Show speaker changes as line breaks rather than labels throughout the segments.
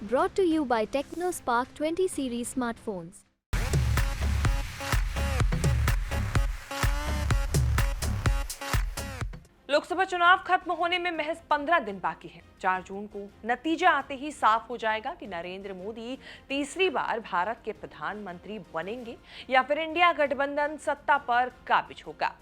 Brought to you by TechnoSpark 20 series smartphones.
Lok Sabha चुनाव खत्म होने में महज 15 दिन बाकी हैं। 4 जून को नतीजा आते ही साफ हो जाएगा कि नरेंद्र मोदी तीसरी बार भारत के प्रधानमंत्री बनेंगे या फिर इंडिया गठबंधन सत्ता पर काबिज होगा।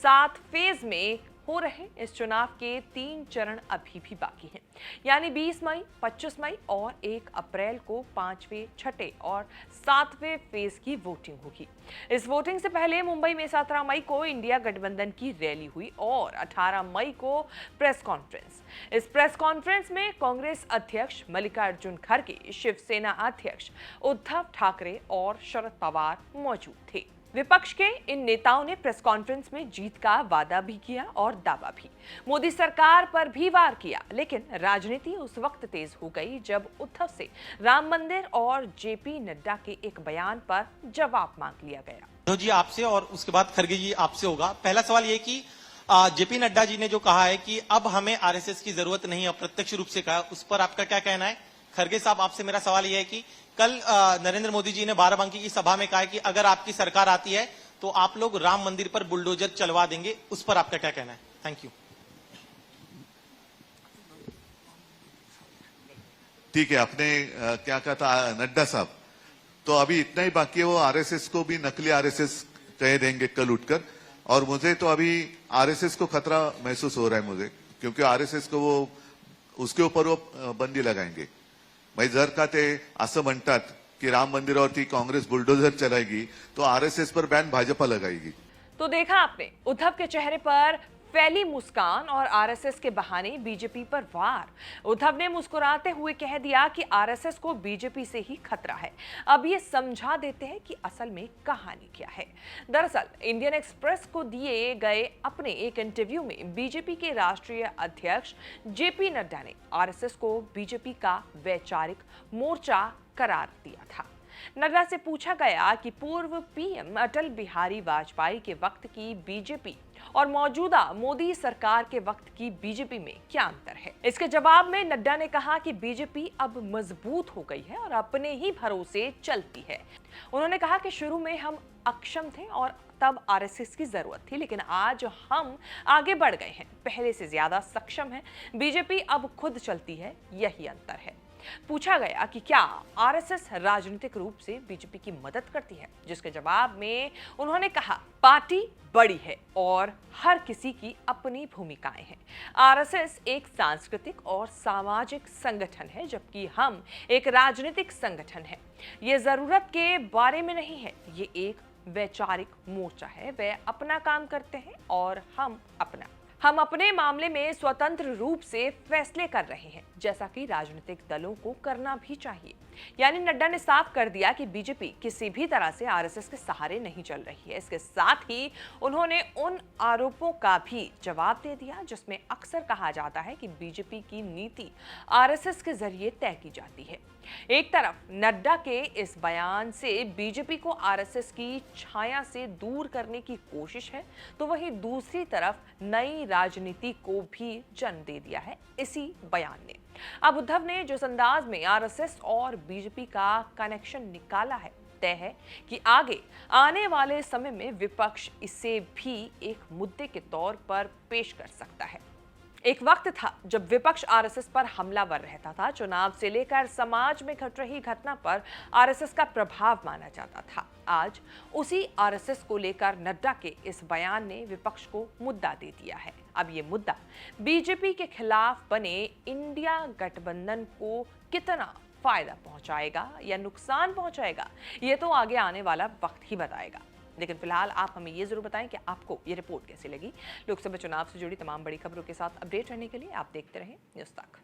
7 फेज में हो रहे इस चुनाव के 3 चरण अभी भी बाकी हैं, यानी 20 मई, 25 मई और 1 अप्रैल को 5वें, 6ठे और 7वें फेज की वोटिंग होगी। इस वोटिंग से पहले मुंबई में 17 मई को इंडिया गठबंधन की रैली हुई और 18 मई को प्रेस कॉन्फ्रेंस। इस प्रेस कॉन्फ्रेंस में कांग्रेस अध्यक्ष मल्लिकार्जुन खड़गे, शिवसेना अध्यक्ष उद्धव ठाकरे और शरद पवार मौजूद थे। विपक्ष के इन नेताओं ने प्रेस कॉन्फ्रेंस में जीत का वादा भी किया और दावा भी। मोदी सरकार पर भी वार किया, लेकिन राजनीति उस वक्त तेज हो गई जब उद्धव से राम मंदिर और जेपी नड्डा के एक बयान पर जवाब मांग लिया गया।
जी आपसे और उसके बाद खड़गे जी आपसे होगा। पहला सवाल ये कि जेपी नड्डा जी ने जो कहा है कि अब हमें आरएसएस की जरूरत नहीं, अप्रत्यक्ष रूप से कहा, उस पर आपका क्या कहना है? खड़गे साहब, आपसे मेरा सवाल यह है कि कल नरेंद्र मोदी जी ने बाराबंकी की सभा में कहा है कि अगर आपकी सरकार आती है तो आप लोग राम मंदिर पर बुलडोजर चलवा देंगे, उस पर आपका क्या कहना है? Thank you.
ठीक है, आपने क्या कहा था नड्डा साहब, तो अभी इतना ही बाकी है, वो आरएसएस को भी नकली आरएसएस कह देंगे कल उठकर। और मुझे तो अभी आरएसएस को खतरा महसूस हो रहा है मुझे, क्योंकि आरएसएस को वो उसके ऊपर वो बंदी लगाएंगे। भाई जर का ते असं म्हणतात की राम मंदिरावरती काँग्रेस बुलडोजर चलाएगी तो आरएसएस पर बैन भाजपा लगाएगी।
तो देखा आपने उद्धव के चेहरे पर फैली मुस्कान और आरएसएस के बहाने बीजेपी पर वार। उद्धव ने मुस्कुराते हुए कह दिया कि आरएसएस को बीजेपी से ही खतरा है। अब ये समझा देते हैं कि असल में कहानी क्या है। दरअसल इंडियन एक्सप्रेस को दिए गए अपने एक इंटरव्यू में बीजेपी के राष्ट्रीय अध्यक्ष जेपी नड्डा ने आरएसएस को बीजेपी का वैचारिक मोर्चा करार दिया था। नड्डा से पूछा गया कि पूर्व पीएम अटल बिहारी वाजपेयी के वक्त की बीजेपी और मौजूदा मोदी सरकार के वक्त की बीजेपी में क्या अंतर है। इसके जवाब में नड्डा ने कहा कि बीजेपी अब मजबूत हो गई है और अपने ही भरोसे चलती है। उन्होंने कहा कि शुरू में हम अक्षम थे और तब आरएसएस की जरूरत थी, लेकिन आज हम आगे बढ़ गए हैं, पहले से ज्यादा सक्षम है। बीजेपी अब खुद चलती है, यही अंतर है। पूछा गया कि क्या आरएसएस राजनीतिक रूप से बीजेपी की मदद करती है, जिसके जवाब में उन्होंने कहा पार्टी बड़ी है और हर किसी की अपनी भूमिकाएं हैं। आरएसएस एक सांस्कृतिक और सामाजिक संगठन है, जबकि हम एक राजनीतिक संगठन है। ये जरूरत के बारे में नहीं है, ये एक वैचारिक मोर्चा है। वे अपना काम करते हैं और हम अपना। हम अपने मामले में स्वतंत्र रूप से फैसले कर रहे हैं, जैसा कि राजनीतिक दलों को करना भी चाहिए। यानी नड्डा ने साफ कर दिया कि बीजेपी किसी भी तरह से आरएसएस के सहारे नहीं चल रही है। इसके साथ ही उन्होंने उन आरोपों का भी जवाब दे दिया जिसमें अक्सर कहा जाता है कि बीजेपी की नीति आरएसएस के जरिए तय की जाती है। एक तरफ नड्डा के इस बयान से बीजेपी को आरएसएस की छाया से दूर करने की कोशिश है, तो वहीं दूसरी तरफ नई राजनीति को भी जन्म दे दिया है इसी बयान ने। अब उद्धव ने जिस अंदाज में आरएसएस और बीजेपी का कनेक्शन निकाला है, तय है कि आगे आने वाले समय में विपक्ष इसे भी एक मुद्दे के तौर पर पेश कर सकता है। एक वक्त था जब विपक्ष आरएसएस पर हमलावर रहता था। चुनाव से लेकर समाज में घट रही घटना पर आरएसएस का प्रभाव माना जाता था। आज उसी आरएसएस को लेकर नड्डा के इस बयान ने विपक्ष को मुद्दा दे दिया है। अब ये मुद्दा बीजेपी के खिलाफ बने इंडिया गठबंधन को कितना फायदा पहुंचाएगा या नुकसान पहुंचाएगा, ये तो आगे आने वाला वक्त ही बताएगा। लेकिन फिलहाल आप हमें ये जरूर बताएं कि आपको ये रिपोर्ट कैसी लगी। लोकसभा चुनाव से जुड़ी तमाम बड़ी खबरों के साथ अपडेट रहने के लिए आप देखते रहें न्यूज़ तक।